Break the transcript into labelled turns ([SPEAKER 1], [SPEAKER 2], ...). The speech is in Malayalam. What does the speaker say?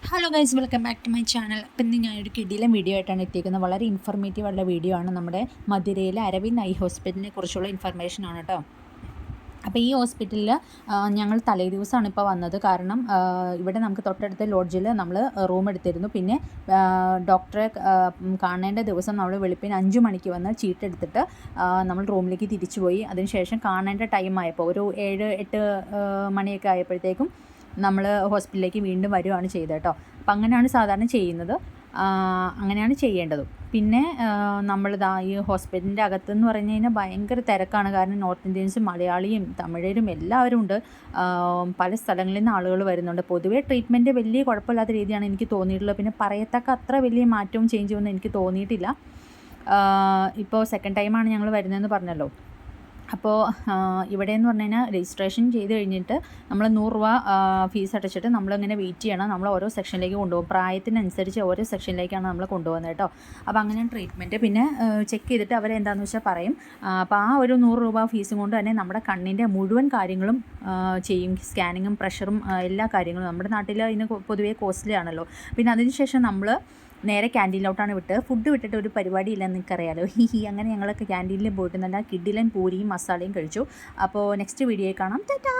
[SPEAKER 1] Hello guys, welcome back to my channel. അപ്പം ഇന്ന് ഞാനൊരു കിടിലം വീഡിയോ ആയിട്ടാണ് എത്തിയിരിക്കുന്നത്. വളരെ ഇൻഫർമേറ്റീവ് ഉള്ള വീഡിയോ ആണ്. നമ്മുടെ മധുരയിലെ അരവിന്ദ് ഐ ഹോസ്പിറ്റലിനെ കുറിച്ചുള്ള ഇൻഫർമേഷനാണ് കേട്ടോ. അപ്പോൾ ഈ ഹോസ്പിറ്റലിൽ ഞങ്ങൾ തലേ ദിവസമാണ് ഇപ്പോൾ വന്നത്. കാരണം ഇവിടെ നമുക്ക് തൊട്ടടുത്ത ലോഡ്ജിൽ നമ്മൾ റൂം എടുത്തിരുന്നു. പിന്നെ ഡോക്ടറെ കാണേണ്ട ദിവസം നമ്മൾ വെളുപ്പിന് 5 മണിക്ക് വന്ന് ചീട്ടെടുത്തിട്ട് നമ്മൾ റൂമിലേക്ക് തിരിച്ചു പോയി. അതിനുശേഷം കാണേണ്ട ടൈം ആയപ്പോൾ ഒരു 7-8 മണിയൊക്കെ ആയപ്പോഴത്തേക്കും നമ്മൾ ഹോസ്പിറ്റലിലേക്ക് വീണ്ടും വരുവാണ് ചെയ്തത് കേട്ടോ. അപ്പം അങ്ങനെയാണ് സാധാരണ ചെയ്യുന്നത്, അങ്ങനെയാണ് ചെയ്യേണ്ടത്. പിന്നെ നമ്മളിതാ ഈ ഹോസ്പിറ്റലിൻ്റെ അകത്തെന്ന് പറഞ്ഞു കഴിഞ്ഞാൽ ഭയങ്കര തിരക്കാണ്. കാരണം നോർത്ത് ഇന്ത്യൻസും മലയാളിയും തമിഴരും എല്ലാവരും ഉണ്ട്. പല സ്ഥലങ്ങളിൽ നിന്ന് ആളുകൾ വരുന്നുണ്ട്. പൊതുവേ ട്രീറ്റ്മെൻറ്റ് വലിയ കുഴപ്പമില്ലാത്ത രീതിയാണ് എനിക്ക് തോന്നിയിട്ടുള്ളത്. പിന്നെ പറയത്തക്ക അത്ര വലിയ മാറ്റവും ചേഞ്ചും ഒന്നും എനിക്ക് തോന്നിയിട്ടില്ല. ഇപ്പോൾ സെക്കൻഡ് ടൈമാണ് ഞങ്ങൾ വരുന്നതെന്ന് പറഞ്ഞല്ലോ. അപ്പോൾ ഇവിടെയെന്ന് പറഞ്ഞു കഴിഞ്ഞാൽ രജിസ്ട്രേഷൻ ചെയ്ത് കഴിഞ്ഞിട്ട് നമ്മൾ 100 രൂപ ഫീസ് അടച്ചിട്ട് നമ്മളിങ്ങനെ വെയിറ്റ് ചെയ്യണം. നമ്മൾ ഓരോ സെക്ഷനിലേക്ക് കൊണ്ടുപോകും. പ്രായത്തിനനുസരിച്ച് ഓരോ സെക്ഷനിലേക്കാണ് നമ്മൾ കൊണ്ടുപോകുന്നത് കേട്ടോ. അപ്പോൾ അങ്ങനെയാണ് ട്രീറ്റ്മെൻറ്റ്. പിന്നെ ചെക്ക് ചെയ്തിട്ട് അവരെന്താണെന്ന് വെച്ചാൽ പറയും. അപ്പോൾ ആ ഒരു 100 രൂപ ഫീസും കൊണ്ട് തന്നെ നമ്മുടെ കണ്ണിൻ്റെ മുഴുവൻ കാര്യങ്ങളും ചെയ്യും. സ്കാനിങ്ങും പ്രഷറും എല്ലാ കാര്യങ്ങളും. നമ്മുടെ നാട്ടിൽ ഇതിന് പൊതുവേ കോസ്റ്റ്ലി ആണല്ലോ. പിന്നെ അതിനുശേഷം നമ്മൾ നേരെ ക്യാൻറ്റീനിലോട്ടാണ് വിട്ട്. ഫുഡ് വിട്ടിട്ട് ഒരു പരിപാടിയില്ലെന്ന് നിങ്ങൾക്കറിയാലോ. അങ്ങനെ ഞങ്ങളൊക്കെ ക്യാൻറ്റീനിൽ പോയിട്ട് നല്ല കിഡിലൻ പൂരിയും മസാലയും കഴിച്ചു. അപ്പോൾ നെക്സ്റ്റ് വീഡിയോയിൽ കാണാം. ടാറ്റാ.